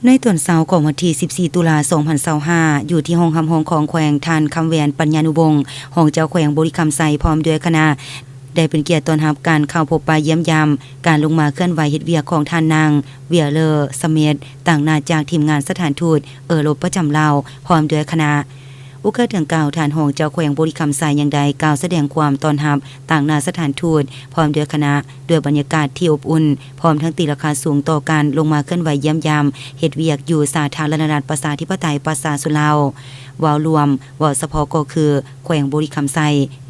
ในตอนเช้าของวันที่ 14 ตุลาคม 2025อยู่ที่ห้องคำห้องของแขวงทานคำแหวนปัญญานุวงศ์ห้องเจ้าแขวงบริคำไซพร้อมด้วยคณะได้เป็นเกียรติต้อนรับการเข้าพบปะเยี่ยมยามการลงมาเคลื่อนไหวเฮ็ดเวียกของท่านนางเวียเลอร์สเมธต่างหน้าจากทีมงานสถานทูตรบประจำลาวพร้อมด้วยคณะอุกาดังกล่าวท่านห้องเจ้าแขวงบริคำไซอย่างใดกล่าวแสดงความต้อนรับต่างหน้าสถานทูตพร้อมด้วยคณะด้วยบรรยากาศที่อบอุ่นพร้อมทั้งตีราคาสูงต่อการลงมาเคลื่อนไหวเยี่ยมยามเฮ็ดเวียกอยู่สาธารณรัฐประชาธิปไตยประชาชนลาววาวรวมวเฉพาะก็คือแขวงบริคำไซ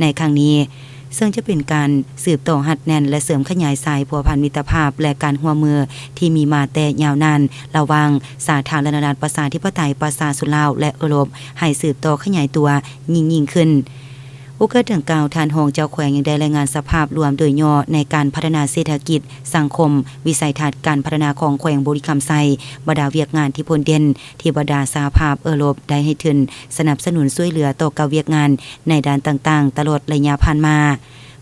ในครั้งนี้ซึ่งจะเป็นการสืบต่อหัดแน่นและเสริมขยายสายพัวพันมิตรภาพและการร่วมมือที่มีมาแต่ยาวนานระหว่างสาธารณรัฐประชาธิปไตยประชาชนลาวและยุโรปให้สืบต่อขยายตัวยิ่งขึ้นโอกาสดังกล่าวท่านรองเจ้าแขวงยังได้รายงานสภาพรวมโดยย่อในการพัฒนาเศรษฐกิจสังคมวิสัยทัศน์การพัฒนาของแขวงบริคำไซบรรดาเวียกงานที่พ้นเด่นที่บรรดาสหภาพยุโรปได้ให้ทุนสนับสนุนช่วยเหลือต่อการเวียกงานในด้านต่างๆตลอดระยะผ่านมา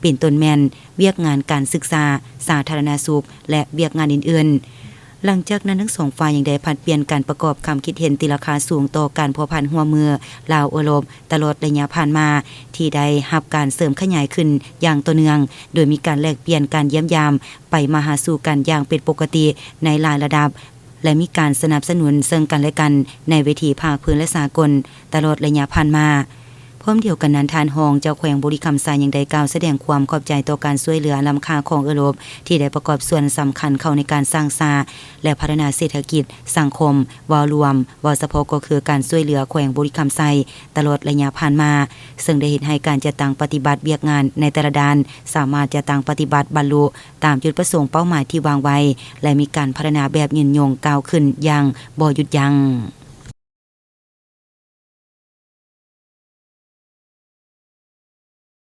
เป็นต้นแม่นเวียกงานการศึกษาสาธารณสุขและเวียกงานอื่นๆหลังจากนั้นทั้งสองฝ่ายยังได้ผัดเปลี่ยนการประกอบคำคิดเห็นตีราคาสูงต่อการพัวพันหัวมือลาวยุโรปตลอดระยะผ่านมาที่ได้รับการเสริมขยายขึ้นอย่างต่อเนื่องโดยมีการแลกเปลี่ยนการเยี่ยมยามไปมาหาสู่กันอย่างเป็นปกติในหลายระดับและมีการสนับสนุนซึ่งกันและกันในเวทีภาคพื้นและสากลตลอดระยะผ่านมาพร้อมเดียวกันนั้นทานรองเจ้าแขวงบริคำไซยังได้กล่าวแสดงความขอบใจต่อการช่วยเหลือล้ำค่าของยุโรปที่ได้ประกอบส่วนสำคัญเข้าในการสร้างสาและพัฒนาเศรษฐกิจสังคมวารวมวเฉพาะก็คือการช่วยเหลือแขวงบริคำไซตลอดระยะผ่านมาซึ่งได้เห็นให้การจัดตั้งปฏิบัติเวียกงานในแต่ละด้านสามารถจะตั้งปฏิบัติบรรลุตามจุดประสงค์เป้าหมายที่วางไว้และมีการพัฒนาแบบยืนยงก้าวขึ้นอย่างบ่หยุดยั้ง